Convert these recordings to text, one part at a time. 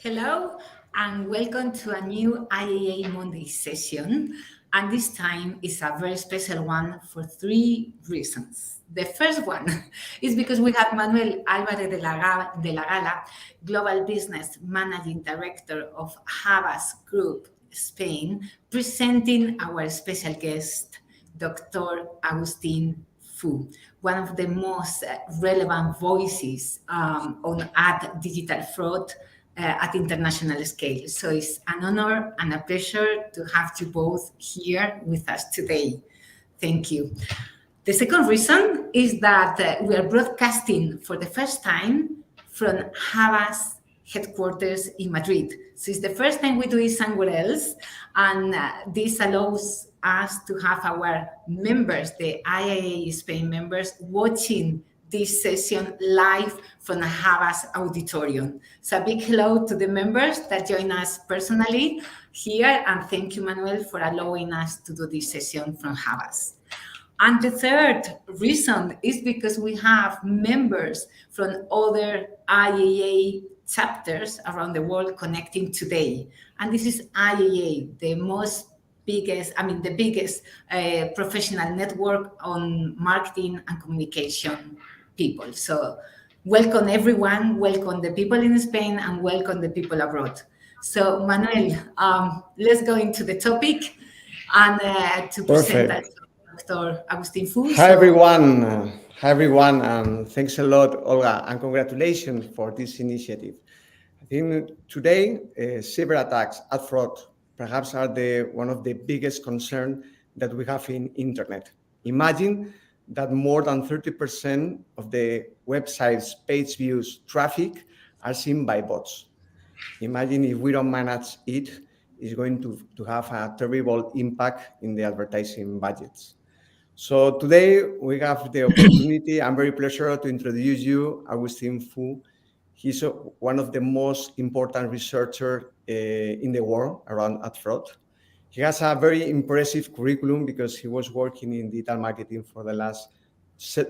Hello and welcome to a new IAA Monday session. And this time is a very special one for three reasons. The first one is because we have Manuel Álvarez de la Gala, Global Business Managing Director of Havas Group Spain, presenting our special guest, Dr. Augustine Fou, one of the most relevant voices on digital fraud at international scale. So it's an honor and a pleasure to have you both here with us today. Thank you. The second reason is that we are broadcasting for the first time from Havas headquarters in Madrid. So it's the first time we do it somewhere else, and this allows us to have our members, the IAA Spain members, watching this session live from the Havas auditorium. So a big hello to the members that join us personally here, and thank you, Manuel, for allowing us to do this session from Havas. And the third reason is because we have members from other IAA chapters around the world connecting today. And this is IAA, the biggest professional network on marketing and communication people. So welcome everyone, welcome the people in Spain, and welcome the people abroad. So Manuel, let's go into the topic and to present us Dr. Augustine Fou. Hi everyone, and thanks a lot, Olga, and congratulations for this initiative. I think today cyber attacks and fraud perhaps are one of the biggest concerns that we have in internet. Imagine that more than 30% of the website's page views traffic are seen by bots. Imagine if we don't manage it, it's going to have a terrible impact in the advertising budgets. So today we have the opportunity, I'm very pleased to introduce you, Augustine Fou. He's one of the most important researchers in the world around ad fraud. He has a very impressive curriculum because he was working in digital marketing for the last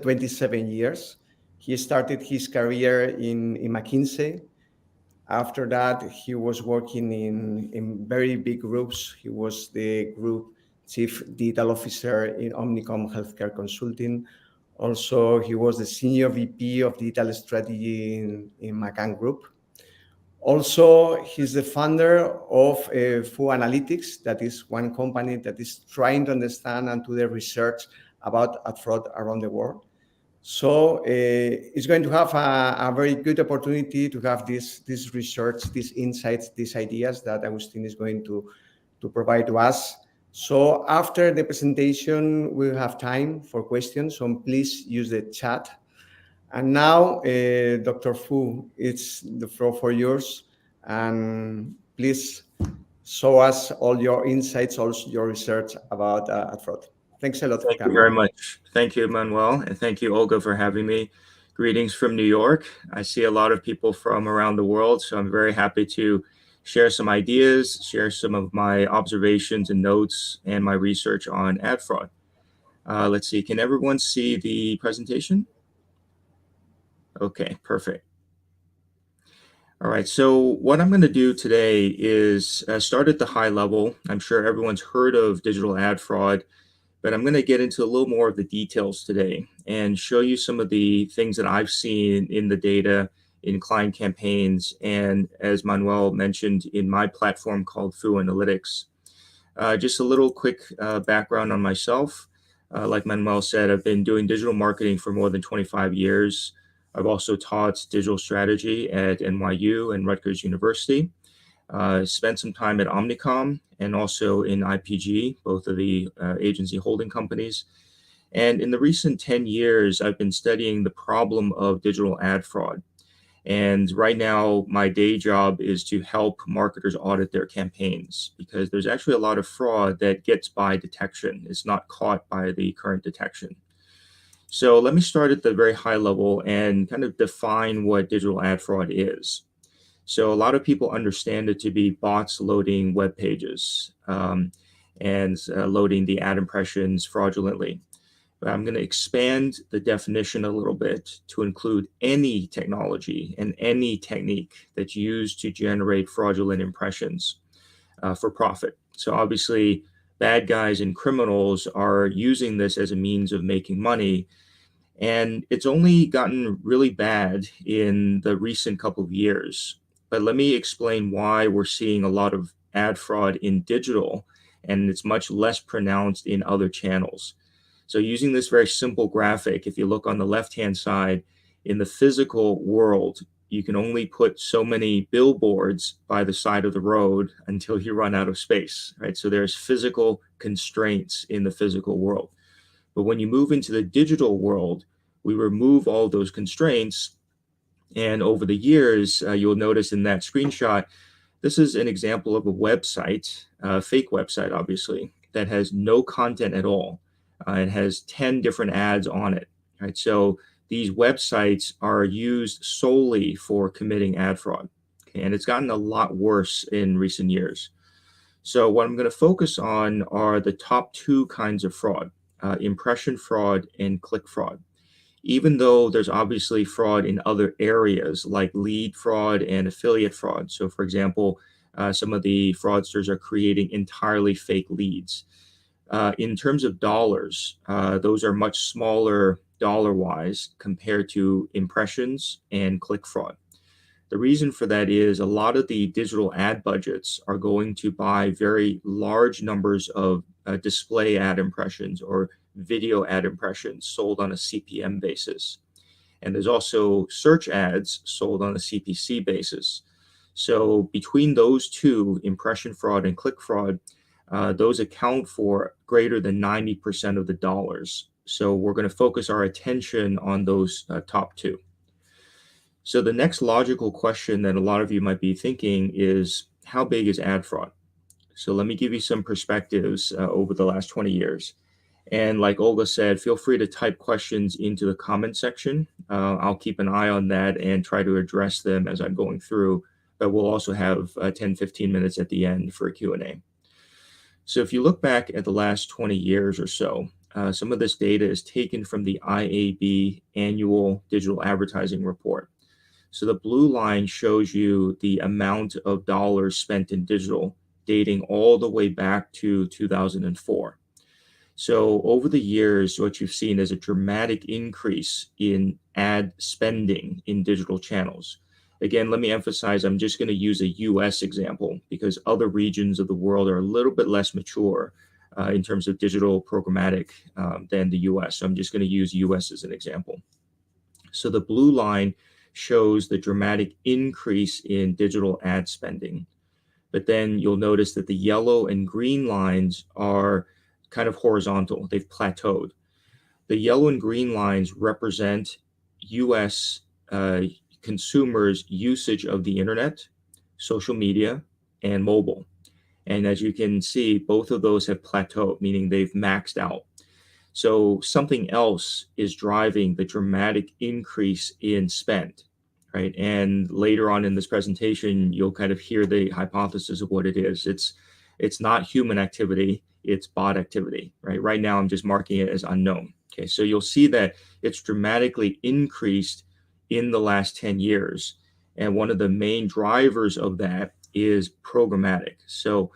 27 years. He started his career in McKinsey. After that, he was working in very big groups. He was the group chief digital officer in Omnicom Healthcare Consulting. Also, he was the senior VP of digital strategy in McCann Group. Also, he's the founder of Fou Analytics, that is one company that is trying to understand and do the research about ad fraud around the world. So it's going to have a very good opportunity to have this research, these insights, these ideas that Augustine is going to provide to us. So after the presentation, we'll have time for questions, so please use the chat. And now, Dr. Fou, it's the floor for yours. And please show us all your insights, also your research about ad fraud. Thanks a lot. Thank you very much. Thank you, Manuel. And thank you, Olga, for having me. Greetings from New York. I see a lot of people from around the world, so I'm very happy to share some ideas, share some of my observations and notes and my research on ad fraud. Let's see, can everyone see the presentation? Okay, perfect. All right, so what I'm going to do today is start at the high level. I'm sure everyone's heard of digital ad fraud, but I'm going to get into a little more of the details today and show you some of the things that I've seen in the data in client campaigns, and as Manuel mentioned, in my platform called Fou Analytics. Just a little quick background on myself. Like Manuel said, I've been doing digital marketing for more than 25 years. I've also taught digital strategy at NYU and Rutgers University. Spent some time at Omnicom and also in IPG, both of the agency holding companies. And in the recent 10 years, I've been studying the problem of digital ad fraud. And right now, my day job is to help marketers audit their campaigns, because there's actually a lot of fraud that gets by detection. It's not caught by the current detection. So let me start at the very high level and kind of define what digital ad fraud is. So a lot of people understand it to be bots loading web pages and loading the ad impressions fraudulently. But I'm going to expand the definition a little bit to include any technology and any technique that's used to generate fraudulent impressions for profit. So obviously, bad guys and criminals are using this as a means of making money. And it's only gotten really bad in the recent couple of years. But let me explain why we're seeing a lot of ad fraud in digital, and it's much less pronounced in other channels. So using this very simple graphic, if you look on the left-hand side, in the physical world, you can only put so many billboards by the side of the road until you run out of space, right? So there's physical constraints in the physical world. But when you move into the digital world, we remove all those constraints. And over the years, you'll notice in that screenshot, this is an example of a website, a fake website, obviously, that has no content at all. It has 10 different ads on it, right? So these websites are used solely for committing ad fraud. Okay? And it's gotten a lot worse in recent years. So what I'm going to focus on are the top two kinds of fraud. Impression fraud and click fraud. Even though there's obviously fraud in other areas like lead fraud and affiliate fraud. So for example, some of the fraudsters are creating entirely fake leads. In terms of dollars, those are much smaller dollar-wise compared to impressions and click fraud. The reason for that is a lot of the digital ad budgets are going to buy very large numbers of display ad impressions or video ad impressions sold on a CPM basis. And there's also search ads sold on a CPC basis. So between those two, impression fraud and click fraud, those account for greater than 90% of the dollars. So we're going to focus our attention on those top two. So the next logical question that a lot of you might be thinking is, how big is ad fraud? So let me give you some perspectives over the last 20 years. And like Olga said, feel free to type questions into the comment section. I'll keep an eye on that and try to address them as I'm going through. But we'll also have 10, 15 minutes at the end for a Q&A. So if you look back at the last 20 years or so, some of this data is taken from the IAB annual digital advertising report. So the blue line shows you the amount of dollars spent in digital dating all the way back to 2004. So over the years, what you've seen is a dramatic increase in ad spending in digital channels. Again, let me emphasize, I'm just going to use a US example because other regions of the world are a little bit less mature in terms of digital programmatic than the US. So I'm just going to use US as an example. So the blue line shows the dramatic increase in digital ad spending. But then you'll notice that the yellow and green lines are kind of horizontal. They've plateaued. The yellow and green lines represent US consumers' usage of the internet, social media, and mobile. And as you can see, both of those have plateaued, meaning they've maxed out. So something else is driving the dramatic increase in spend, right? And later on in this presentation, you'll kind of hear the hypothesis of what it is. It's not human activity, it's bot activity, right? Right now, I'm just marking it as unknown. Okay, so you'll see that it's dramatically increased in the last 10 years. And one of the main drivers of that is programmatic. So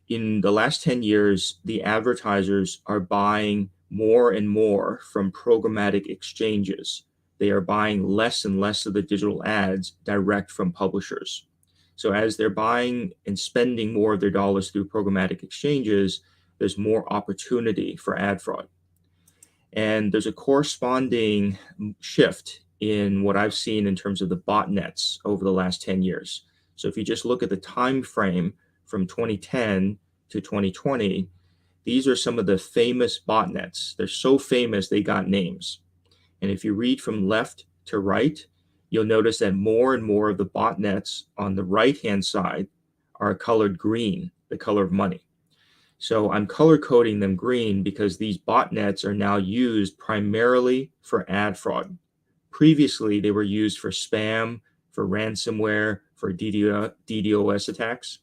in the last 10 years, the advertisers are buying more and more from programmatic exchanges. They are buying less and less of the digital ads direct from publishers. So as they're buying and spending more of their dollars through programmatic exchanges, there's more opportunity for ad fraud. And there's a corresponding shift in what I've seen in terms of the botnets over the last 10 years. So if you just look at the time frame from 2010 to 2020, these are some of the famous botnets. They're so famous, they got names. And if you read from left to right, you'll notice that more and more of the botnets on the right-hand side are colored green, the color of money. So I'm color coding them green because these botnets are now used primarily for ad fraud. Previously, they were used for spam, for ransomware, for DDoS attacks.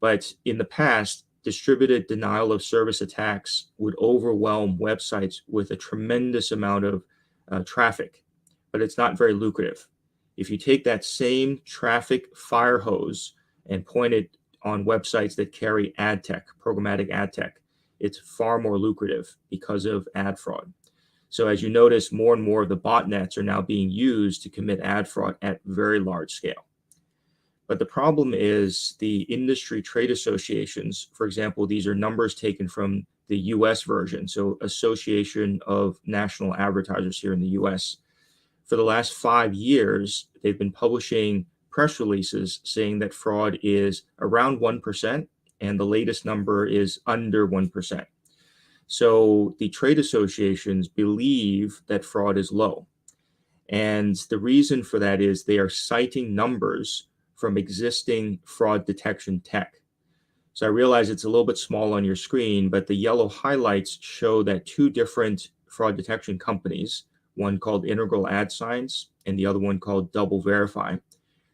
But in the past, distributed denial of service attacks would overwhelm websites with a tremendous amount of traffic, but it's not very lucrative. If you take that same traffic fire hose and point it on websites that carry ad tech, programmatic ad tech, it's far more lucrative because of ad fraud. So as you notice, more and more of the botnets are now being used to commit ad fraud at very large scale. But the problem is the industry trade associations, for example, these are numbers taken from the US version, so Association of National Advertisers here in the US. For the last 5 years, they've been publishing press releases saying that fraud is around 1%, and the latest number is under 1%. So the trade associations believe that fraud is low. And the reason for that is they are citing numbers from existing fraud detection tech. So I realize it's a little bit small on your screen, but the yellow highlights show that 2 different fraud detection companies, one called Integral Ad Science and the other one called Double Verify,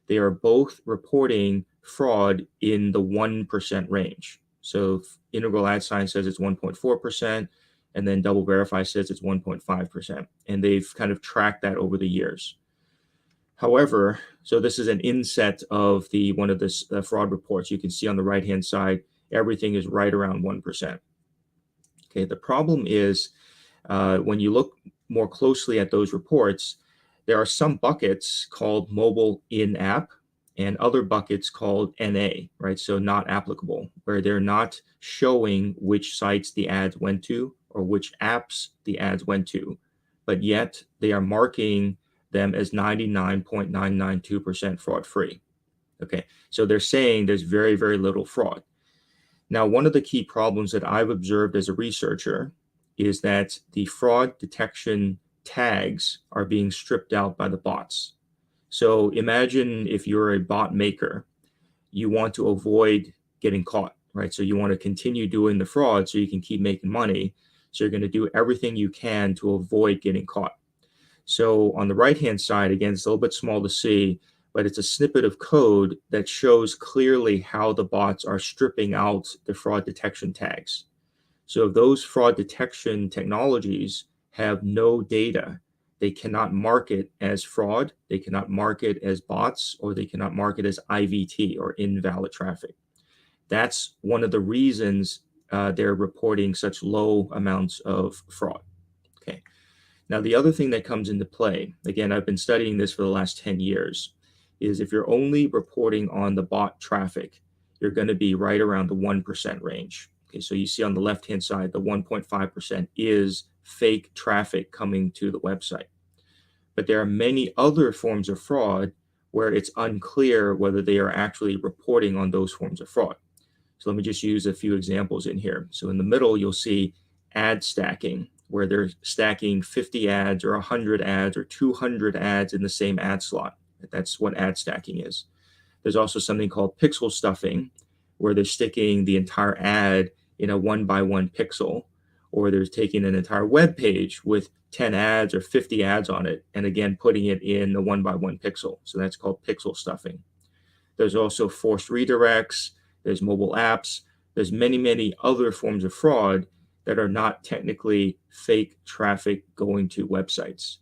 they are both reporting fraud in the 1% range. So Integral Ad Science says it's 1.4%, and then Double Verify says it's 1.5%. And they've kind of tracked that over the years. However, so this is an inset of one of the fraud reports. You can see on the right-hand side, everything is right around 1%. Okay, the problem is when you look more closely at those reports, there are some buckets called mobile in-app and other buckets called NA, right? So not applicable, where they're not showing which sites the ads went to or which apps the ads went to, but yet they are marking them as 99.992% fraud-free. Okay, so they're saying there's very, very little fraud. Now, one of the key problems that I've observed as a researcher is that the fraud detection tags are being stripped out by the bots. So imagine if you're a bot maker, you want to avoid getting caught, right? So you want to continue doing the fraud so you can keep making money. So you're going to do everything you can to avoid getting caught. So on the right-hand side, again, it's a little bit small to see, but it's a snippet of code that shows clearly how the bots are stripping out the fraud detection tags. So if those fraud detection technologies have no data, they cannot mark it as fraud, they cannot mark it as bots, or they cannot mark it as IVT or invalid traffic. That's one of the reasons they're reporting such low amounts of fraud. Okay. Now, the other thing that comes into play, again, I've been studying this for the last 10 years, is if you're only reporting on the bot traffic, you're going to be right around the 1% range. Okay, so you see on the left-hand side, the 1.5% is fake traffic coming to the website. But there are many other forms of fraud where it's unclear whether they are actually reporting on those forms of fraud. So let me just use a few examples in here. So in the middle, you'll see ad stacking, where they're stacking 50 ads or 100 ads or 200 ads in the same ad slot. That's what ad stacking is. There's also something called pixel stuffing, where they're sticking the entire ad in a 1-by-1 pixel, or they're taking an entire web page with 10 ads or 50 ads on it, and again, putting it in the 1-by-1 pixel. So that's called pixel stuffing. There's also forced redirects, there's mobile apps, there's many, many other forms of fraud that are not technically fake traffic going to websites.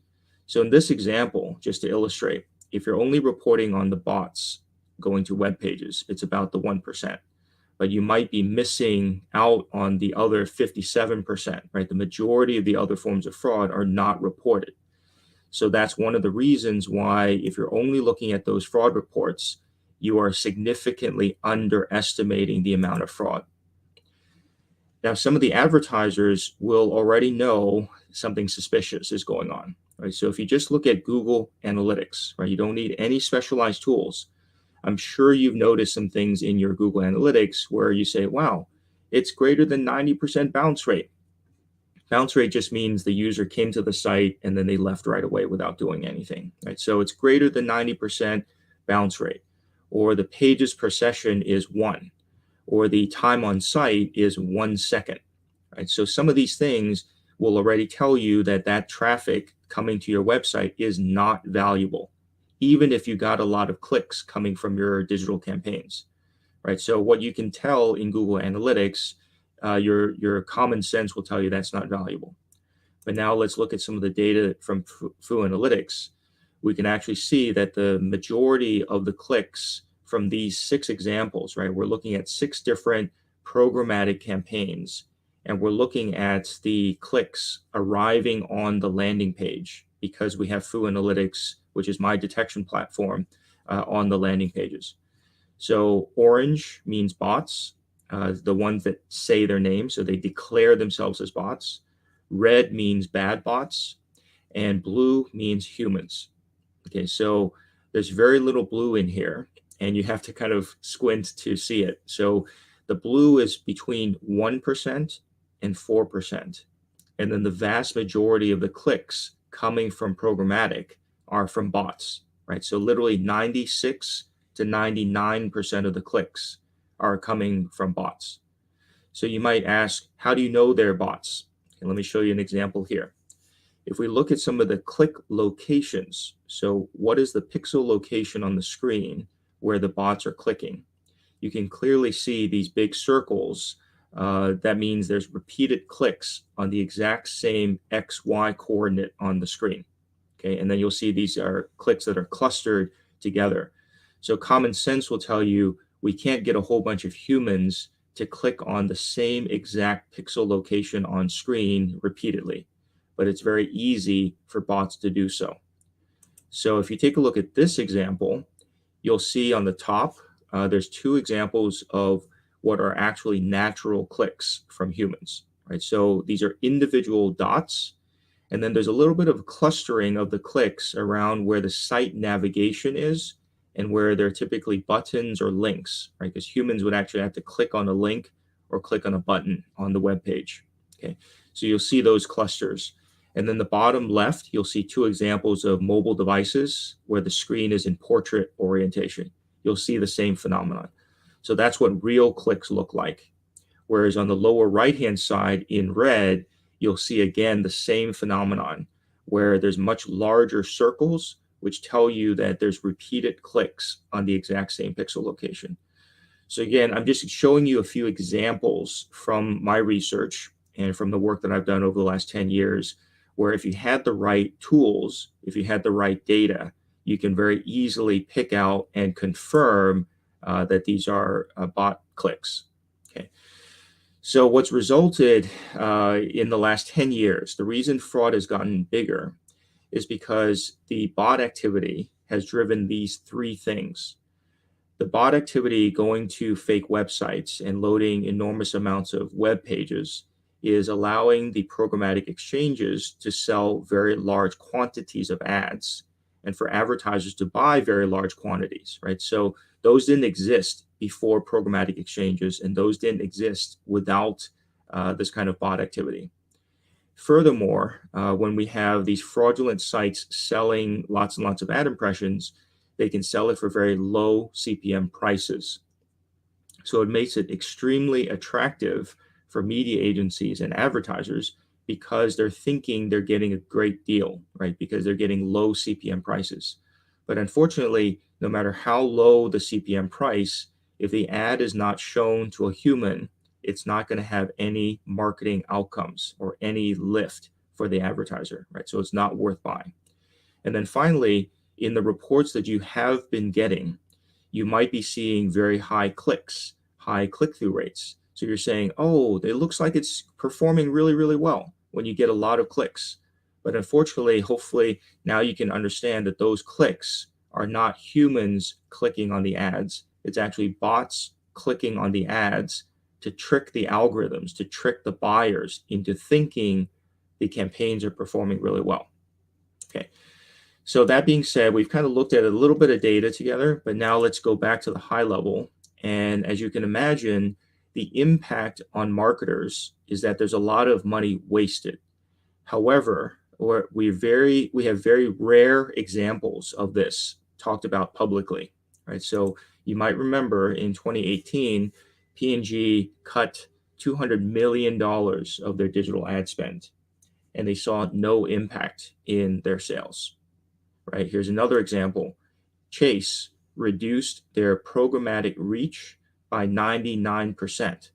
So in this example, just to illustrate, if you're only reporting on the bots going to web pages, it's about the 1%. But you might be missing out on the other 57%, right? The majority of the other forms of fraud are not reported. So that's one of the reasons why, if you're only looking at those fraud reports, you are significantly underestimating the amount of fraud. Now, some of the advertisers will already know something suspicious is going on. right? So if you just look at Google Analytics, right, you don't need any specialized tools. I'm sure you've noticed some things in your Google Analytics where you say, wow, it's greater than 90% bounce rate. Bounce rate just means the user came to the site and then they left right away without doing anything, right? So it's greater than 90% bounce rate, or the pages per session is 1, or the time on site is 1 second, right? So some of these things will already tell you that that traffic coming to your website is not valuable, even if you got a lot of clicks coming from your digital campaigns, right? So what you can tell in Google Analytics, your common sense will tell you that's not valuable. But now let's look at some of the data from Fou Analytics. We can actually see that the majority of the clicks from these 6 examples, right? We're looking at 6 different programmatic campaigns, and we're looking at the clicks arriving on the landing page because we have Fou Analytics, which is my detection platform, on the landing pages. So orange means bots, the ones that say their name, so they declare themselves as bots. Red means bad bots, and blue means humans. Okay, so there's very little blue in here, and you have to kind of squint to see it. So the blue is between 1% and 4%. And then the vast majority of the clicks coming from programmatic are from bots, right? So literally 96 to 99% of the clicks are coming from bots. So you might ask, how do you know they're bots? And let me show you an example here. If we look at some of the click locations, so what is the pixel location on the screen where the bots are clicking? You can clearly see these big circles. That means there's repeated clicks on the exact same XY coordinate on the screen. Okay, and then you'll see these are clicks that are clustered together. So common sense will tell you we can't get a whole bunch of humans to click on the same exact pixel location on screen repeatedly, but it's very easy for bots to do so. So if you take a look at this example, you'll see on the top, there's 2 examples of what are actually natural clicks from humans, right? So these are individual dots, and then there's a little bit of clustering of the clicks around where the site navigation is and where there are typically buttons or links, right? Because humans would actually have to click on a link or click on a button on the web page. Okay, so you'll see those clusters. And then the bottom left, you'll see 2 examples of mobile devices where the screen is in portrait orientation. You'll see the same phenomenon. So that's what real clicks look like. Whereas on the lower right-hand side in red, you'll see again the same phenomenon where there's much larger circles which tell you that there's repeated clicks on the exact same pixel location. So again, I'm just showing you a few examples from my research and from the work that I've done over the last 10 years, where if you had the right tools, if you had the right data, you can very easily pick out and confirm that these are bot clicks. Okay. So what's resulted in the last 10 years, the reason fraud has gotten bigger is because the bot activity has driven these 3 things. The bot activity going to fake websites and loading enormous amounts of web pages is allowing the programmatic exchanges to sell very large quantities of ads and for advertisers to buy very large quantities, right? So those didn't exist before programmatic exchanges, and those didn't exist without this kind of bot activity. Furthermore, when we have these fraudulent sites selling lots and lots of ad impressions, they can sell it for very low CPM prices. So it makes it extremely attractive for media agencies and advertisers because they're thinking they're getting a great deal, right? Because they're getting low CPM prices. But unfortunately, no matter how low the CPM price, if the ad is not shown to a human, it's not going to have any marketing outcomes or any lift for the advertiser, right? So it's not worth buying. And then finally, in the reports that you have been getting, you might be seeing very high clicks, high click-through rates. So you're saying, oh, it looks like it's performing really, really well when you get a lot of clicks. But unfortunately, hopefully, now you can understand that those clicks are not humans clicking on the ads. It's actually bots clicking on the ads to trick the algorithms, to trick the buyers into thinking the campaigns are performing really well. Okay. So that being said, we've kind of looked at a little bit of data together, but now let's go back to the high level. And as you can imagine, the impact on marketers is that there's a lot of money wasted. However, we have very rare examples of this talked about publicly, right? So you might remember in 2018, P&G cut $200 million of their digital ad spend, and they saw no impact in their sales, right? Here's another example. Chase reduced their programmatic reach by 99%.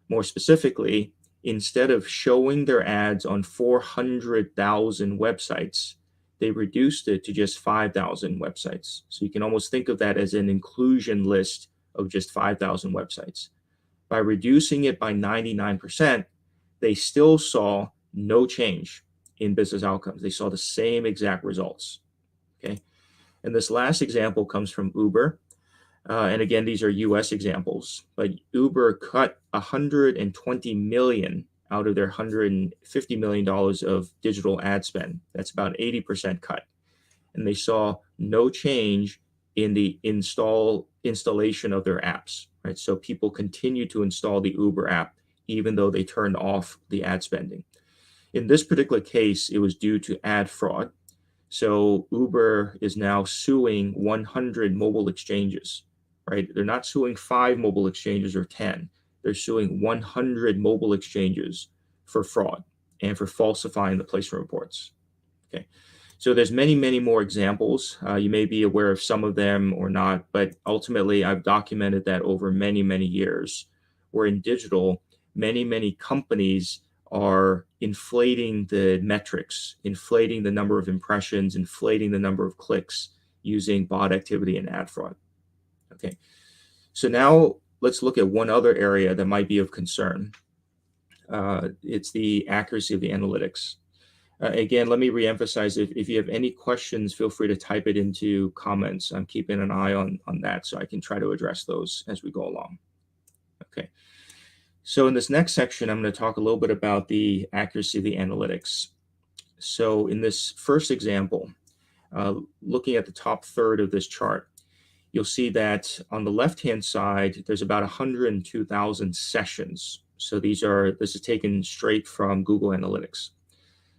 More specifically, instead of showing their ads on 400,000 websites, they reduced it to just 5,000 websites. So you can almost think of that as an inclusion list of just 5,000 websites. By reducing it by 99%, they still saw no change in business outcomes. They saw the same exact results. Okay. And this last example comes from Uber. And again, these are US examples, but Uber cut $120 million out of their $150 million of digital ad spend. That's about 80% cut. And they saw no change in the installation of their apps, right? So people continue to install the Uber app, even though they turned off the ad spending. In this particular case, it was due to ad fraud. So Uber is now suing 100 mobile exchanges, right? They're not suing 5 mobile exchanges or 10. They're suing 100 mobile exchanges for fraud and for falsifying the placement reports. Okay. So there's many, many more examples. You may be aware of some of them or not, but ultimately I've documented that over many, many years, where in digital, many, many companies are inflating the metrics, inflating the number of impressions, inflating the number of clicks using bot activity and ad fraud. Okay, so now let's look at one other area that might be of concern. It's the accuracy of the analytics. Again, let me reemphasize, if you have any questions, feel free to type it into comments. I'm keeping an eye on that so I can try to address those as we go along. Okay. So in this next section, I'm going to talk a little bit about the accuracy of the analytics. So in this first example, looking at the top third of this chart, you'll see that on the left-hand side, there's about 102,000 sessions. So this is taken straight from Google Analytics.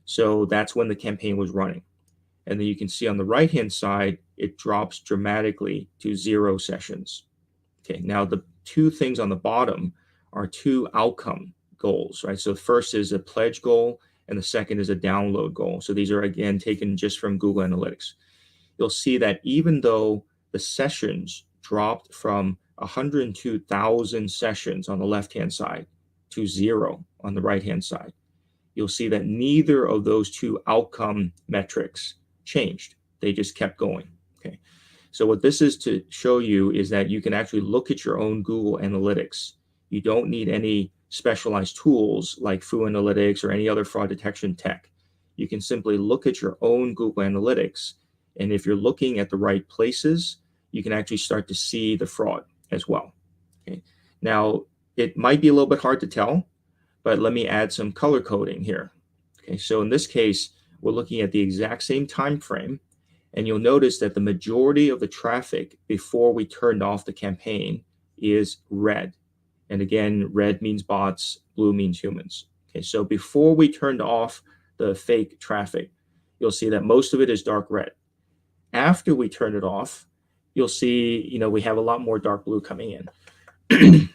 So that's when the campaign was running. And then you can see on the right-hand side, it drops dramatically to 0 sessions. Okay, now the two things on the bottom are 2 outcome goals, right? So the first is a pledge goal and the second is a download goal. So these are, again, taken just from Google Analytics. You'll see that even though the sessions dropped from 102,000 sessions on the left-hand side to 0 on the right-hand side, you'll see that neither of those 2 outcome metrics changed. They just kept going. Okay. So what this is to show you is that you can actually look at your own Google Analytics. You don't need any specialized tools like Fou Analytics or any other fraud detection tech. You can simply look at your own Google Analytics, and if you're looking at the right places, you can actually start to see the fraud as well. Okay. Now, it might be a little bit hard to tell, but let me add some color coding here. Okay, so in this case, we're looking at the exact same time frame, and you'll notice that the majority of the traffic before we turned off the campaign is red. And again, red means bots, blue means humans. Okay, so before we turned off the fake traffic, you'll see that most of it is dark red. After we turn it off, you'll see, we have a lot more dark blue coming in.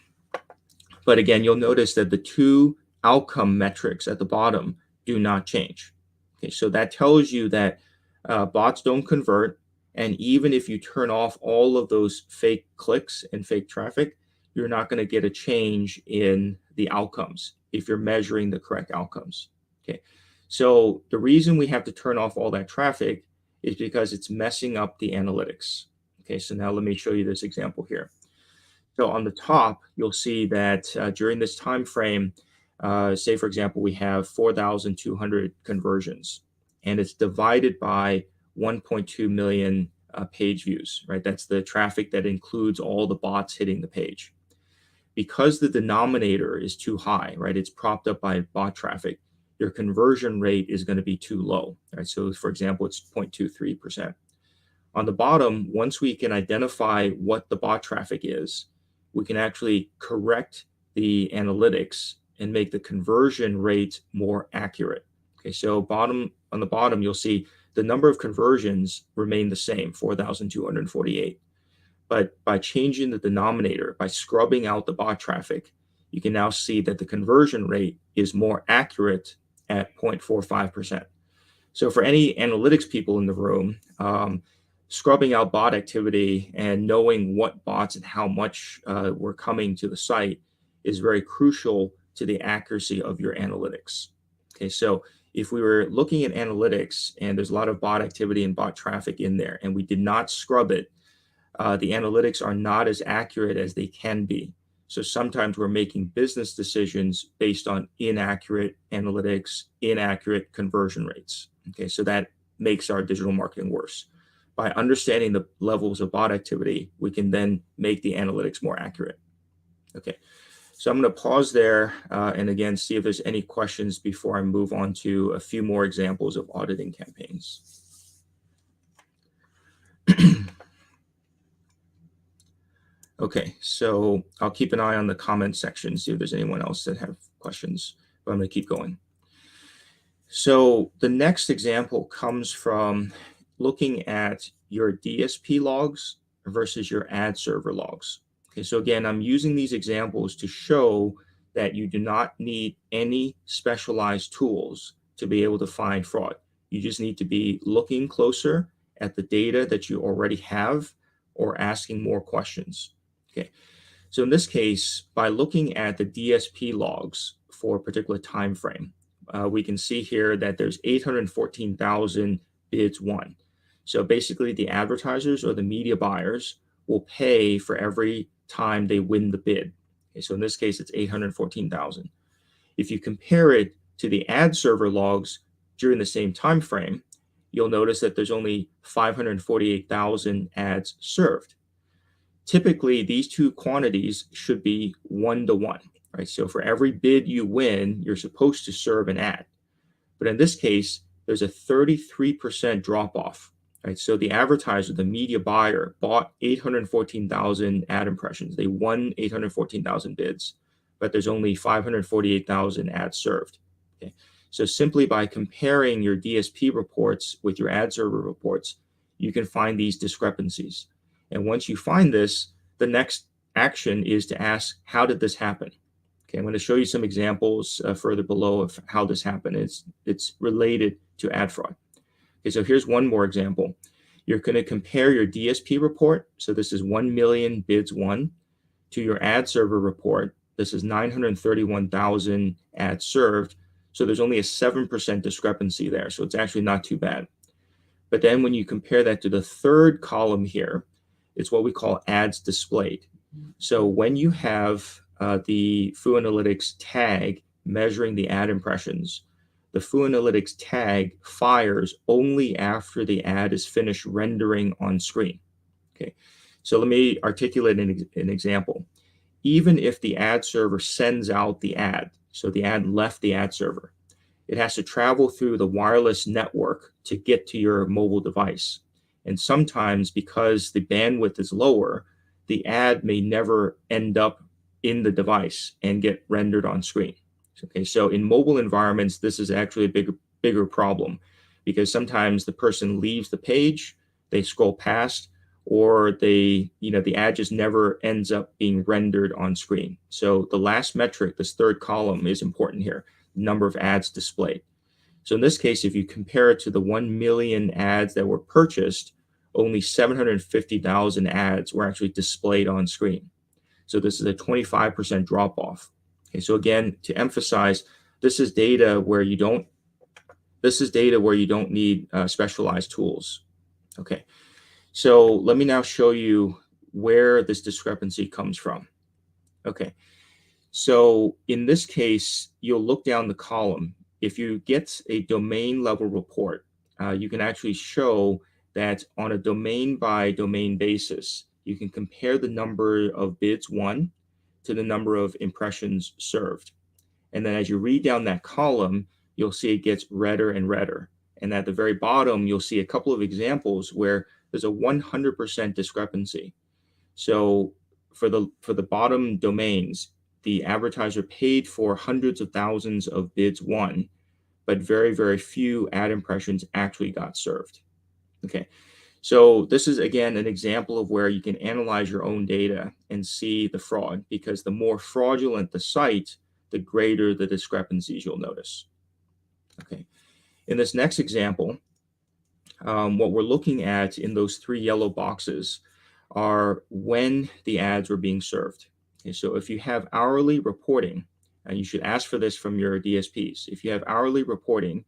But again, you'll notice that the 2 outcome metrics at the bottom do not change. Okay, so that tells you that bots don't convert. And even if you turn off all of those fake clicks and fake traffic, you're not going to get a change in the outcomes if you're measuring the correct outcomes. Okay, so the reason we have to turn off all that traffic is because it's messing up the analytics. Okay, so now let me show you this example here. So on the top, you'll see that during this time frame, say, for example, we have 4,200 conversions, and it's divided by 1.2 million page views, right? That's the traffic that includes all the bots hitting the page. Because the denominator is too high, right? It's propped up by bot traffic. your conversion rate is going to be too low, right? So for example, it's 0.23%. On the bottom, once we can identify what the bot traffic is, we can actually correct the analytics and make the conversion rate more accurate. Okay, so on the bottom, you'll see the number of conversions remain the same, 4,248. But by changing the denominator, by scrubbing out the bot traffic, you can now see that the conversion rate is more accurate at 0.45%. So for any analytics people in the room, scrubbing out bot activity and knowing what bots and how much were coming to the site is very crucial to the accuracy of your analytics. Okay, so if we were looking at analytics and there's a lot of bot activity and bot traffic in there and we did not scrub it, the analytics are not as accurate as they can be. So sometimes we're making business decisions based on inaccurate analytics, inaccurate conversion rates. Okay, so that makes our digital marketing worse. By understanding the levels of bot activity, we can then make the analytics more accurate. Okay, so I'm going to pause there and again, see if there's any questions before I move on to a few more examples of auditing campaigns. Okay, so I'll keep an eye on the comment section, see if there's anyone else that have questions, but I'm going to keep going. So the next example comes from looking at your DSP logs versus your ad server logs. Okay, so again, I'm using these examples to show that you do not need any specialized tools to be able to find fraud. You just need to be looking closer at the data that you already have or asking more questions. Okay, so in this case, by looking at the DSP logs for a particular time frame, we can see here that there's 814,000 bids won. So basically the advertisers or the media buyers will pay for every time they win the bid. Okay, so in this case, it's 814,000. If you compare it to the ad server logs during the same time frame, you'll notice that there's only 548,000 ads served. Typically, these two quantities should be 1-to-1, right? So for every bid you win, you're supposed to serve an ad. But in this case, there's a 33% drop off, right? So the advertiser, the media buyer, bought 814,000 ad impressions. They won 814,000 bids, but there's only 548,000 ads served. Okay. So simply by comparing your DSP reports with your ad server reports, you can find these discrepancies. And once you find this, the next action is to ask, how did this happen? Okay, I'm going to show you some examples further below of how this happened. It's related to ad fraud. Okay, so here's one more example. You're going to compare your DSP report. So this is 1 million bids won to your ad server report. This is 931,000 ads served. So there's only a 7% discrepancy there. So it's actually not too bad. But then when you compare that to the third column here, it's what we call ads displayed. So when you have the Fou Analytics tag measuring the ad impressions, the Fou Analytics tag fires only after the ad is finished rendering on screen. Okay, so let me articulate an example. Even if the ad server sends out the ad, so the ad left the ad server, it has to travel through the wireless network to get to your mobile device. And sometimes because the bandwidth is lower, the ad may never end up in the device and get rendered on screen. Okay, so in mobile environments, this is actually a bigger problem because sometimes the person leaves the page, they scroll past, or the ad just never ends up being rendered on screen. So the last metric, this third column, is important here, number of ads displayed. So in this case, if you compare it to the 1 million ads that were purchased, only 750,000 ads were actually displayed on screen. So this is a 25% drop off. Okay, so again, to emphasize, this is data where you don't need specialized tools. Okay, so let me now show you where this discrepancy comes from. Okay, so in this case, you'll look down the column. If you get a domain level report, you can actually show that on a domain by domain basis, you can compare the number of bids won to the number of impressions served. And then as you read down that column, you'll see it gets redder and redder. And at the very bottom, you'll see a couple of examples where there's a 100% discrepancy. So for the bottom domains, the advertiser paid for hundreds of thousands of bids won, but very, very few ad impressions actually got served. Okay. So this is, again, an example of where you can analyze your own data and see the fraud, because the more fraudulent the site, the greater the discrepancies you'll notice. Okay. In this next example, what we're looking at in those three yellow boxes are when the ads were being served. Okay, so if you have hourly reporting, and you should ask for this from your DSPs, if you have hourly reporting,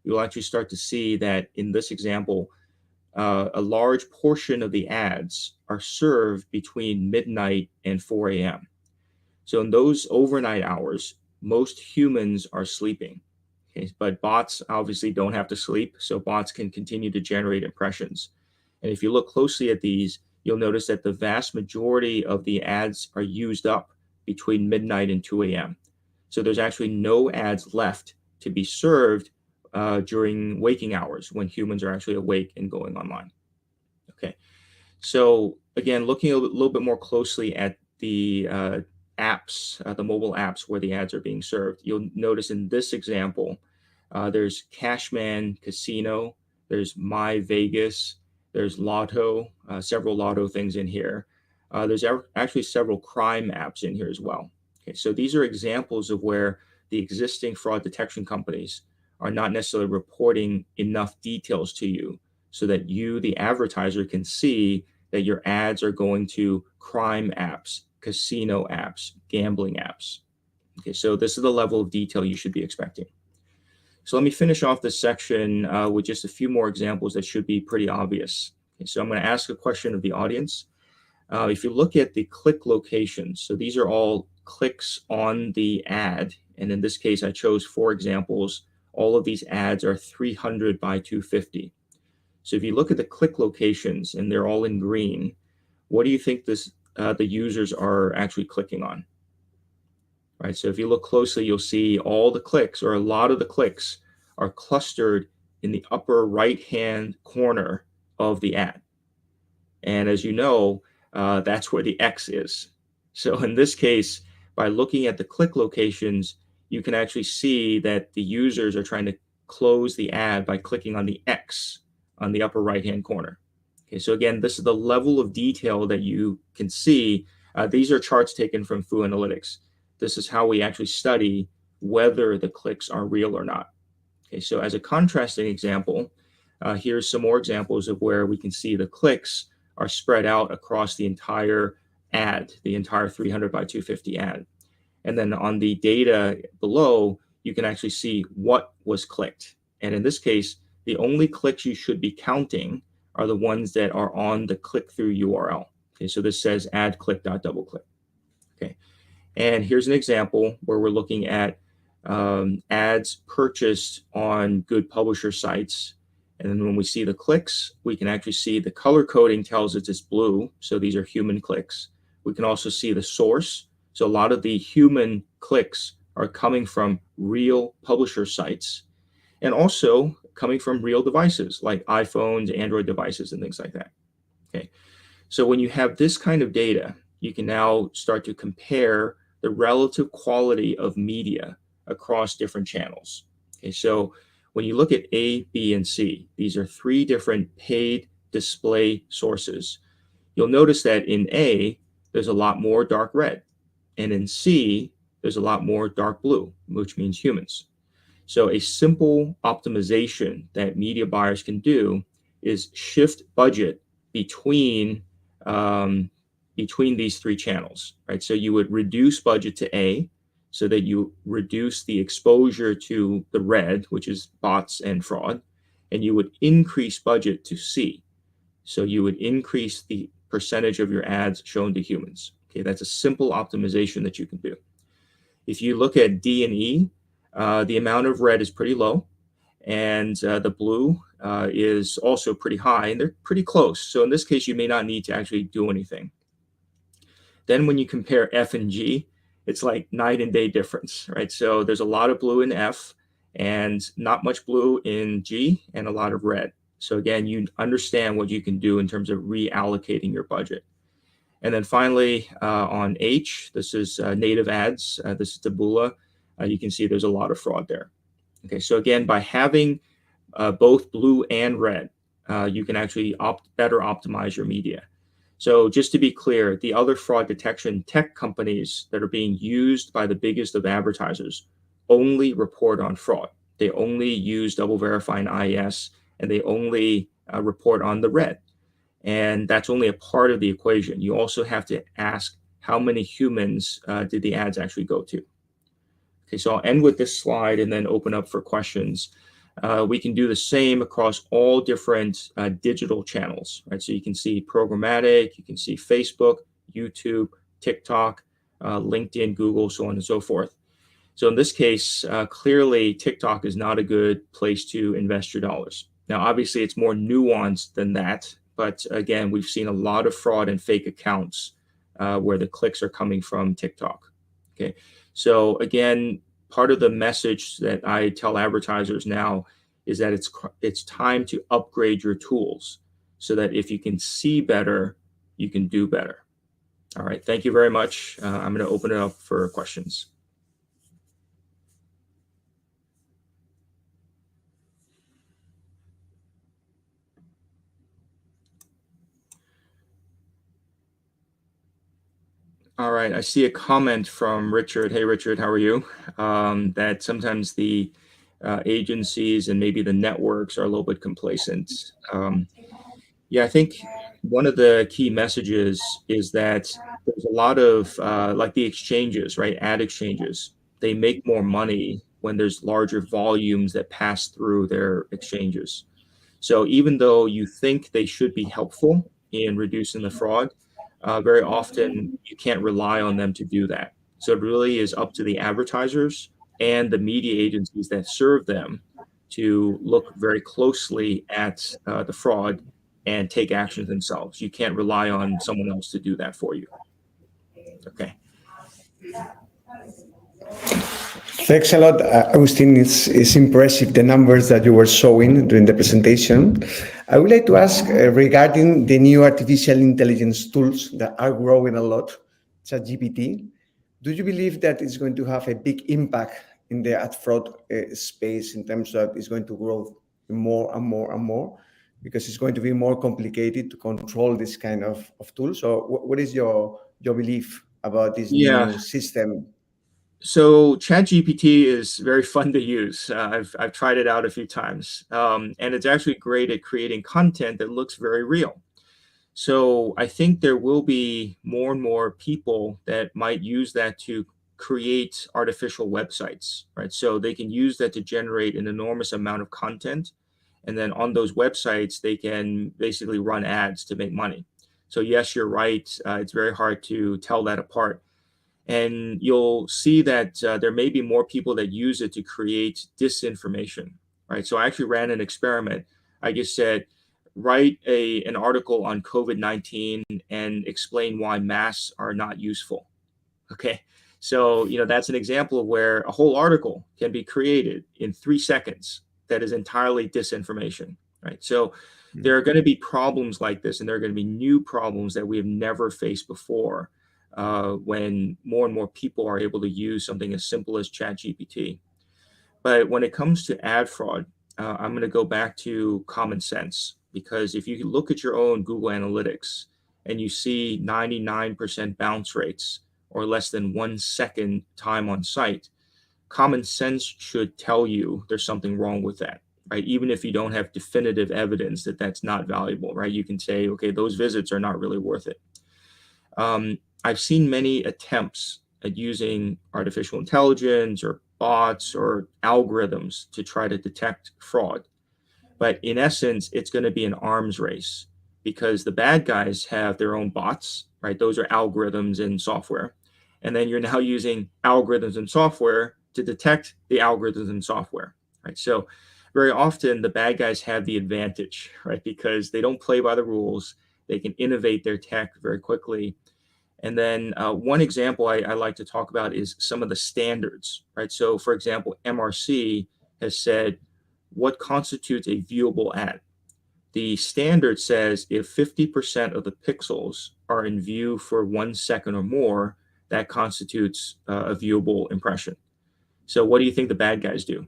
you'll actually start to see that in this example, a large portion of the ads are served between midnight and 4 a.m. So in those overnight hours, most humans are sleeping. Okay, but bots obviously don't have to sleep, so bots can continue to generate impressions. And if you look closely at these, you'll notice that the vast majority of the ads are used up between midnight and 2 a.m. So there's actually no ads left to be served during waking hours when humans are actually awake and going online. Okay, so again, looking a little bit more closely at the apps, the mobile apps where the ads are being served, you'll notice in this example, there's Cashman Casino, there's My Vegas, there's Lotto, several Lotto things in here. There's actually several crime apps in here as well. Okay, so these are examples of where the existing fraud detection companies are not necessarily reporting enough details to you so that you, the advertiser, can see that your ads are going to crime apps, casino apps, gambling apps. Okay, so this is the level of detail you should be expecting. So let me finish off this section with just a few more examples that should be pretty obvious. Okay, so I'm going to ask a question of the audience. If you look at the click locations, so these are all clicks on the ad, and in this case, I chose 4 examples. All of these ads are 300 by 250. So if you look at the click locations and they're all in green, what do you think the users are actually clicking on? Right. So if you look closely, you'll see all the clicks, or a lot of the clicks, are clustered in the upper right-hand corner of the ad. And as you know, that's where the X is. So in this case, by looking at the click locations, you can actually see that the users are trying to close the ad by clicking on the X on the upper right-hand corner. Okay, so again, this is the level of detail that you can see. These are charts taken from Fou Analytics. This is how we actually study whether the clicks are real or not. Okay, so as a contrasting example, here's some more examples of where we can see the clicks are spread out across the entire ad, the entire 300 by 250 ad. And then on the data below, you can actually see what was clicked. And in this case, the only clicks you should be counting are the ones that are on the click-through URL. Okay, so this says add click.doubleclick. Okay, and here's an example where we're looking at ads purchased on good publisher sites. And then when we see the clicks, we can actually see the color coding tells us it's blue. So these are human clicks. We can also see the source. So a lot of the human clicks are coming from real publisher sites, and also coming from real devices like iPhones, Android devices, and things like that. Okay, so when you have this kind of data, you can now start to compare the relative quality of media across different channels. Okay, so when you look at A, B, and C, these are 3 different paid display sources. You'll notice that in A, there's a lot more dark red, and in C, there's a lot more dark blue, which means humans. So a simple optimization that media buyers can do is shift budget between these 3 channels, right? So you would reduce budget to A so that you reduce the exposure to the red, which is bots and fraud, and you would increase budget to C. So you would increase the percentage of your ads shown to humans. Okay, that's a simple optimization that you can do. If you look at D and E, the amount of red is pretty low, and the blue is also pretty high, and they're pretty close. So in this case, you may not need to actually do anything. Then when you compare F and G, it's like night and day difference, right? So there's a lot of blue in F, and not much blue in G and a lot of red. So again, you understand what you can do in terms of reallocating your budget. And then finally, on H, this is native ads. This is Taboola. You can see there's a lot of fraud there. Okay, so again, by having both blue and red, you can actually better optimize your media. So just to be clear, the other fraud detection tech companies that are being used by the biggest of advertisers only report on fraud. They only use double verifying IS, and they only report on the red. And that's only a part of the equation. You also have to ask how many humans did the ads actually go to. Okay, so I'll end with this slide and then open up for questions. We can do the same across all different digital channels, right? So you can see programmatic, you can see Facebook, YouTube, TikTok, LinkedIn, Google, so on and so forth. So in this case, clearly TikTok is not a good place to invest your dollars. Now, obviously it's more nuanced than that, but again, we've seen a lot of fraud and fake accounts where the clicks are coming from TikTok. Okay, so again, part of the message that I tell advertisers now is that it's time to upgrade your tools so that if you can see better, you can do better. All right, thank you very much. I'm going to open it up for questions. All right, I see a comment from Richard. Hey, Richard, how are you? That sometimes the agencies and maybe the networks are a little bit complacent. Yeah, I think one of the key messages is that there's a lot of like the exchanges, right? Ad exchanges. They make more money when there's larger volumes that pass through their exchanges. So even though you think they should be helpful in reducing the fraud, very often you can't rely on them to do that. So it really is up to the advertisers and the media agencies that serve them to look very closely at the fraud and take actions themselves. You can't rely on someone else to do that for you. Okay. Thanks a lot, Augustine. It's impressive the numbers that you were showing during the presentation. I would like to ask regarding the new artificial intelligence tools that are growing a lot, ChatGPT. Do you believe that it's going to have a big impact in the ad fraud space in terms of it's going to grow more and more and more because it's going to be more complicated to control this kind of tools? So what is your belief about this new system? So ChatGPT is very fun to use. I've tried it out a few times, and it's actually great at creating content that looks very real. So I think there will be more and more people that might use that to create artificial websites, right? So they can use that to generate an enormous amount of content, and then on those websites they can basically run ads to make money. So yes, you're right. It's very hard to tell that apart. And you'll see that there may be more people that use it to create disinformation, right? So I actually ran an experiment. I just said, write an article on COVID-19 and explain why masks are not useful. Okay. So, that's an example of where a whole article can be created in 3 seconds that is entirely disinformation, right? So there are going to be problems like this, and there are going to be new problems that we have never faced before. When more and more people are able to use something as simple as ChatGPT. But when it comes to ad fraud, I'm going to go back to common sense, because if you look at your own Google Analytics and you see 99% bounce rates or less than 1 second time on site, common sense should tell you there's something wrong with that, right? Even if you don't have definitive evidence that that's not valuable, right? You can say, okay, those visits are not really worth it. I've seen many attempts at using artificial intelligence or bots or algorithms to try to detect fraud. But in essence, it's going to be an arms race, because the bad guys have their own bots, right? Those are algorithms and software. And then you're now using algorithms and software to detect the algorithms and software, right? So very often the bad guys have the advantage, right? Because they don't play by the rules. They can innovate their tech very quickly. And then one example I like to talk about is some of the standards, right? So for example, MRC has said, what constitutes a viewable ad? The standard says if 50% of the pixels are in view for 1 second or more, that constitutes a viewable impression. So what do you think the bad guys do?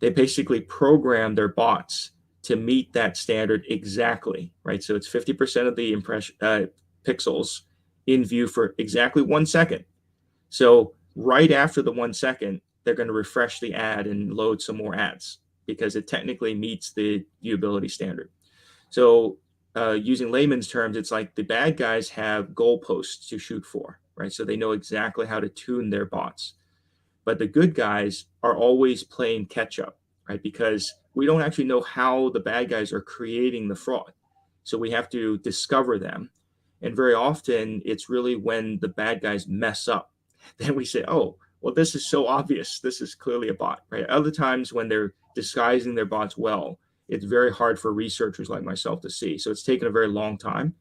They basically program their bots to meet that standard exactly, right? So it's 50% of the pixels in view for exactly 1 second. So right after the 1 second, they're going to refresh the ad and load some more ads because it technically meets the viewability standard. So using layman's terms, it's like the bad guys have goalposts to shoot for, right? So they know exactly how to tune their bots. But the good guys are always playing catch up, right? Because we don't actually know how the bad guys are creating the fraud. So we have to discover them. And very often it's really when the bad guys mess up, then we say, oh, well, this is so obvious. This is clearly a bot, right? Other times when they're disguising their bots well, it's very hard for researchers like myself to see. So it's taken a very long time,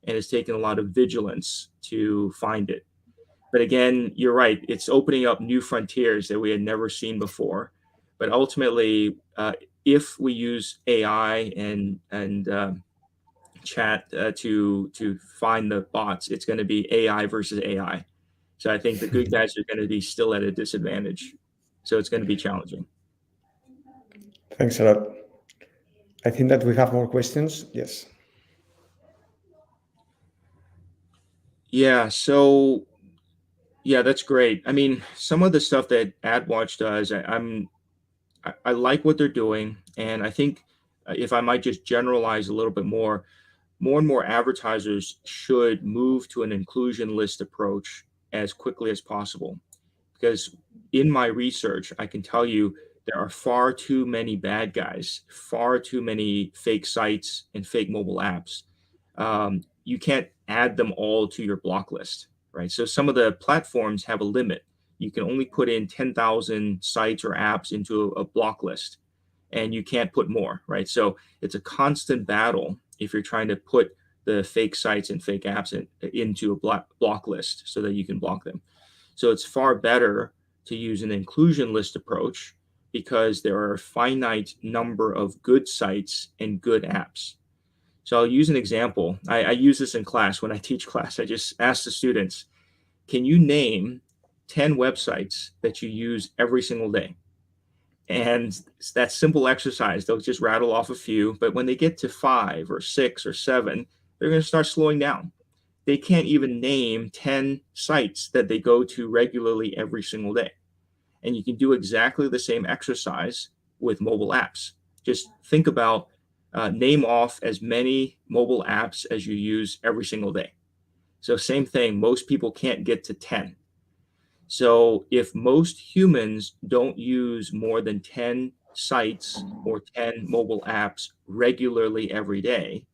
and it's taken a lot of vigilance to find it. But again, you're right. It's opening up new frontiers that we had never seen before. But ultimately, if we use AI and chat to find the bots, it's going to be AI versus AI. So I think the good guys are going to be still at a disadvantage. So it's going to be challenging. Thanks a lot. I think that we have more questions. Yes. Yeah. So yeah, that's great. I mean, some of the stuff that AdWatch does, I like what they're doing, and I think if I might just generalize a little bit more and more advertisers should move to an inclusion list approach as quickly as possible. Because in my research, I can tell you there are far too many bad guys, far too many fake sites and fake mobile apps. You can't add them all to your block list, right? So some of the platforms have a limit. You can only put in 10,000 sites or apps into a block list, and you can't put more, right? So it's a constant battle if you're trying to put the fake sites and fake apps into a block list so that you can block them. So it's far better to use an inclusion list approach because there are a finite number of good sites and good apps. So I'll use an example. I use this in class. When I teach class, I just ask the students, can you name 10 websites that you use every single day? And that simple exercise, they'll just rattle off a few. But when they get to 5 or 6 or 7, they're going to start slowing down. They can't even name 10 sites that they go to regularly every single day. And you can do exactly the same exercise with mobile apps. Just think about name off as many mobile apps as you use every single day. So same thing, most people can't get to 10. So if most humans don't use more than 10 sites or 10 mobile apps regularly every day,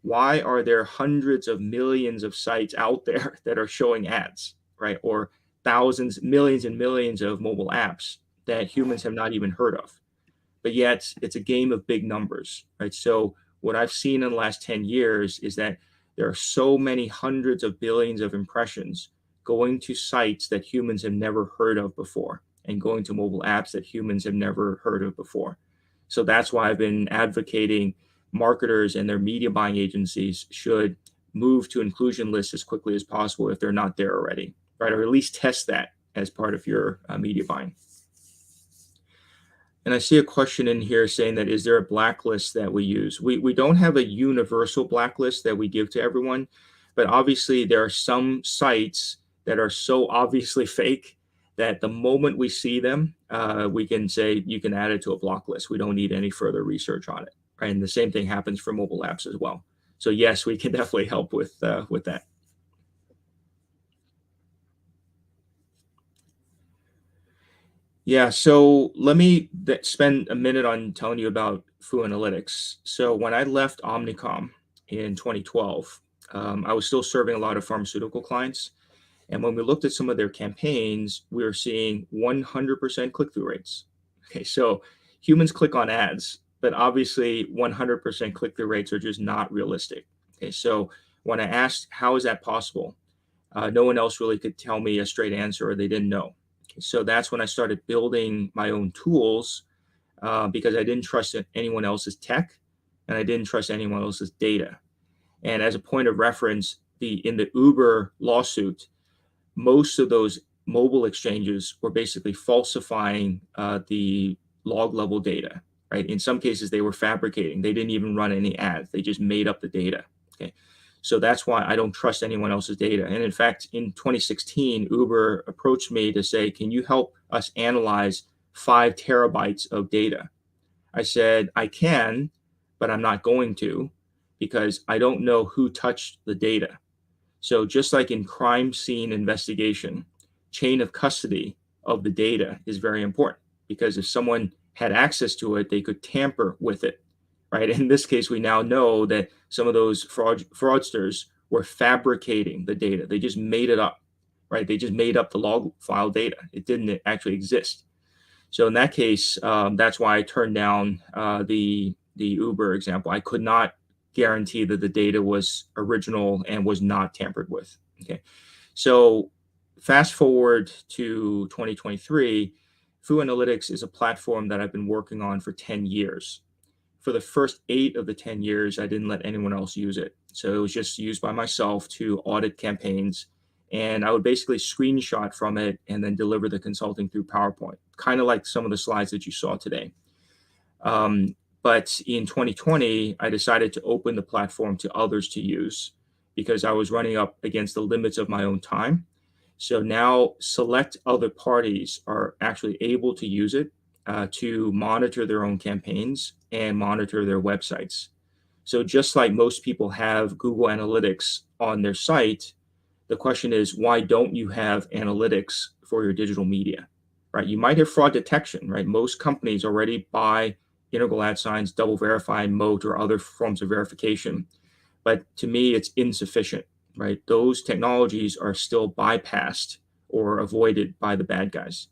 why are there hundreds of millions of sites out there that are showing ads, right? Or thousands, millions and millions of mobile apps that humans have not even heard of. But yet it's a game of big numbers, right? So what I've seen in the last 10 years is that there are so many hundreds of billions of impressions going to sites that humans have never heard of before and going to mobile apps that humans have never heard of before. So that's why I've been advocating marketers and their media buying agencies should move to inclusion lists as quickly as possible if they're not there already, right? Or at least test that as part of your media buying. And I see a question in here saying that, is there a blacklist that we use? We don't have a universal blacklist that we give to everyone, but obviously there are some sites that are so obviously fake that the moment we see them, we can say you can add it to a block list. We don't need any further research on it, right? And the same thing happens for mobile apps as well. So yes, we can definitely help with that. Yeah, so let me spend a minute on telling you about Fou Analytics. So when I left Omnicom in 2012, I was still serving a lot of pharmaceutical clients. And when we looked at some of their campaigns, we were seeing 100% click-through rates. Okay, so humans click on ads, but obviously 100% click-through rates are just not realistic. Okay, so when I asked, how is that possible? No one else really could tell me a straight answer, or they didn't know. So that's when I started building my own tools because I didn't trust anyone else's tech, and I didn't trust anyone else's data. And as a point of reference, in the Uber lawsuit, most of those mobile exchanges were basically falsifying the log level data, right? In some cases, they were fabricating. They didn't even run any ads. They just made up the data. Okay. So that's why I don't trust anyone else's data. And in fact, in 2016, Uber approached me to say, can you help us analyze 5 terabytes of data? I said, I can, but I'm not going to, because I don't know who touched the data. So just like in crime scene investigation, chain of custody of the data is very important, because if someone had access to it, they could tamper with it, right? In this case, we now know that some of those fraudsters were fabricating the data. They just made it up, right? They just made up the log file data. It didn't actually exist. So in that case, that's why I turned down the Uber example. I could not guarantee that the data was original and was not tampered with. Okay, so fast forward to 2023, Fou Analytics is a platform that I've been working on for 10 years. For the first 8 of the 10 years, I didn't let anyone else use it. So it was just used by myself to audit campaigns. And I would basically screenshot from it and then deliver the consulting through PowerPoint, kind of like some of the slides that you saw today. But in 2020, I decided to open the platform to others to use, because I was running up against the limits of my own time. So now select other parties are actually able to use it to monitor their own campaigns and monitor their websites. So just like most people have Google Analytics on their site, the question is, why don't you have analytics for your digital media, right? You might have fraud detection, right? Most companies already buy integral ad signs, double verify, moat, or other forms of verification. But to me, it's insufficient, right? Those technologies are still bypassed or avoided by the bad guys.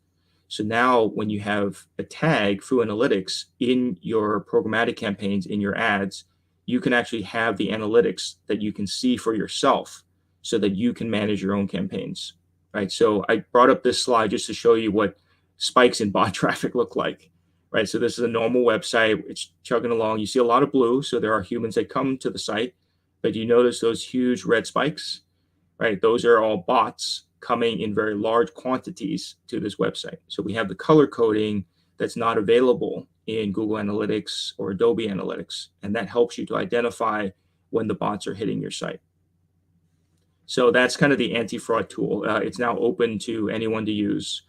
So now when you have a tag, Fou Analytics, in your programmatic campaigns, in your ads, you can actually have the analytics that you can see for yourself so that you can manage your own campaigns, right? So I brought up this slide just to show you what spikes in bot traffic look like, right? So this is a normal website. It's chugging along. You see a lot of blue, so there are humans that come to the site, but you notice those huge red spikes, right? Those are all bots coming in very large quantities to this website. So we have the color coding that's not available in Google Analytics or Adobe Analytics, and that helps you to identify when the bots are hitting your site. So that's kind of the anti-fraud tool. It's now open to anyone to use.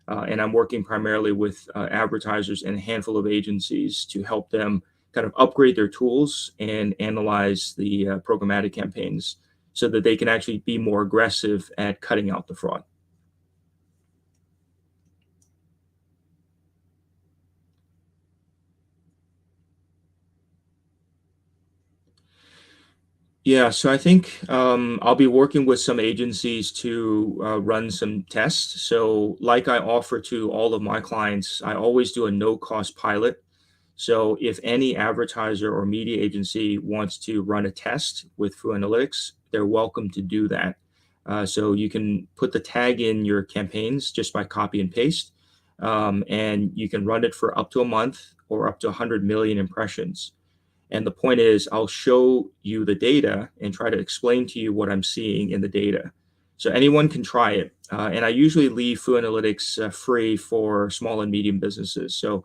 And I'm working primarily with advertisers and a handful of agencies to help them kind of upgrade their tools and analyze the programmatic campaigns so that they can actually be more aggressive at cutting out the fraud. Yeah, so I think I'll be working with some agencies to run some tests. So like I offer to all of my clients, I always do a no-cost pilot. So if any advertiser or media agency wants to run a test with Fou Analytics, they're welcome to do that. So you can put the tag in your campaigns just by copy and paste, and you can run it for up to a month or up to 100 million impressions. And the point is, I'll show you the data and try to explain to you what I'm seeing in the data. So anyone can try it. And I usually leave Fou Analytics free for small and medium businesses. So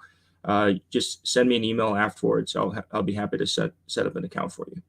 just send me an email afterwards. I'll be happy to set up an account for you.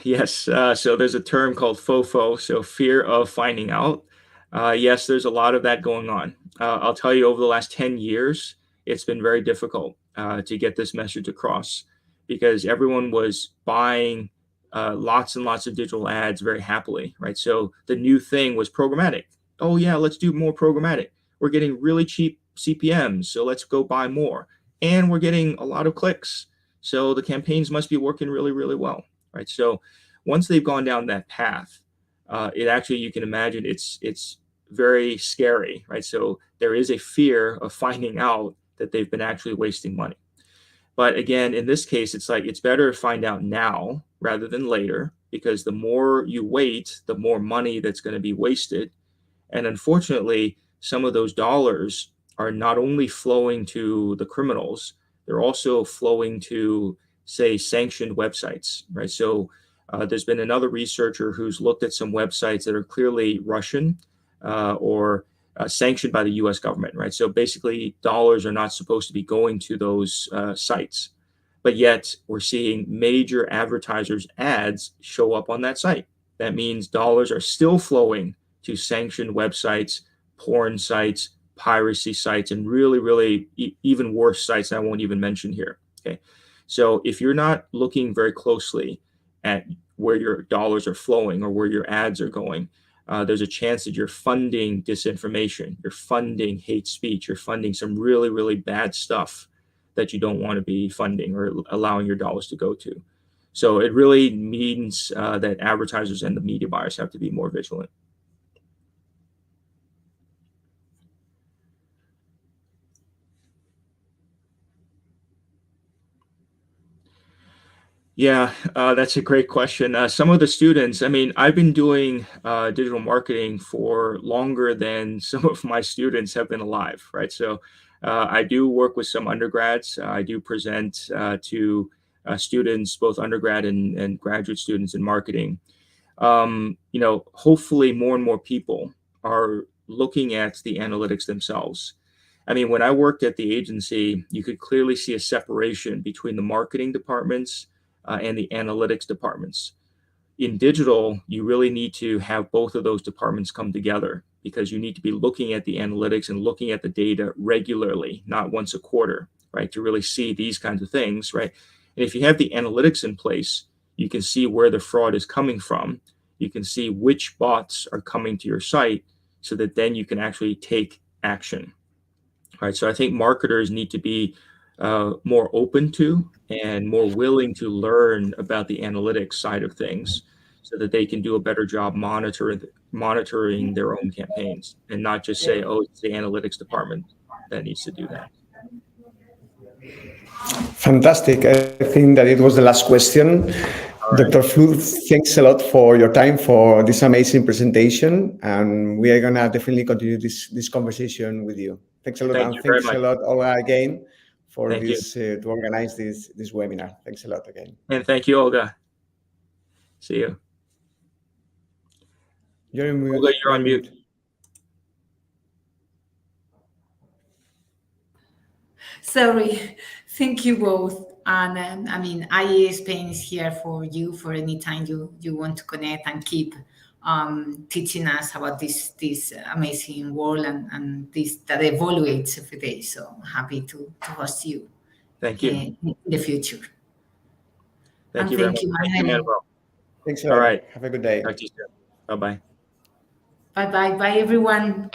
Yes, so there's a term called FOFO, so fear of finding out. Yes, there's a lot of that going on. I'll tell you, over the last 10 years, it's been very difficult to get this message across, because everyone was buying lots and lots of digital ads very happily, right? So the new thing was programmatic. Oh yeah, let's do more programmatic. We're getting really cheap CPMs, so let's go buy more. And we're getting a lot of clicks, so the campaigns must be working really, really well, right? So once they've gone down that path, it actually, you can imagine, it's very scary, right? So there is a fear of finding out that they've been actually wasting money. But again, in this case, it's like, it's better to find out now rather than later, because the more you wait, the more money that's going to be wasted. And unfortunately, some of those dollars are not only flowing to the criminals, they're also flowing to, say, sanctioned websites, right? So there's been another researcher who's looked at some websites that are clearly Russian or sanctioned by the US government, right? So basically, dollars are not supposed to be going to those sites. But yet, we're seeing major advertisers' ads show up on that site. That means dollars are still flowing to sanctioned websites, porn sites, piracy sites, and really, really even worse sites I won't even mention here. Okay. So if you're not looking very closely at where your dollars are flowing or where your ads are going, there's a chance that you're funding disinformation, you're funding hate speech, you're funding some really, really bad stuff that you don't want to be funding or allowing your dollars to go to. So it really means that advertisers and the media buyers have to be more vigilant. Yeah, that's a great question. Some of the students, I mean, I've been doing digital marketing for longer than some of my students have been alive, right? So I do work with some undergrads. I do present to students, both undergrad and graduate students in marketing. Hopefully more and more people are looking at the analytics themselves. I mean, when I worked at the agency, you could clearly see a separation between the marketing departments and the analytics departments. In digital, you really need to have both of those departments come together because you need to be looking at the analytics and looking at the data regularly, not once a quarter, right? To really see these kinds of things, right? And if you have the analytics in place, you can see where the fraud is coming from. You can see which bots are coming to your site so that then you can actually take action. Right. So I think marketers need to be more open to and more willing to learn about the analytics side of things so that they can do a better job monitoring their own campaigns and not just say, oh, it's the analytics department that needs to do that. Fantastic. I think that it was the last question. Right. Dr. Fou, thanks a lot for your time, for this amazing presentation. And we are going to definitely continue this conversation with you. Thanks a lot. Thank And you very thanks much. a lot, Olga, again, for Thank this to organize this webinar. Thanks a lot again. And thank you, Olga. See you. You're on mute. Olga, you're on mute. Sorry. Thank you both. And I mean, IAA Spain is here for you for any time you want to connect and keep teaching us about this amazing world and this that evaluates every day. So I'm happy to host you. Thank you. In the future. Thank you very much. Thank you, Manuel. Thanks a lot. All right. Have a good day. Talk to you soon. Bye-bye. Bye-bye. Bye, everyone.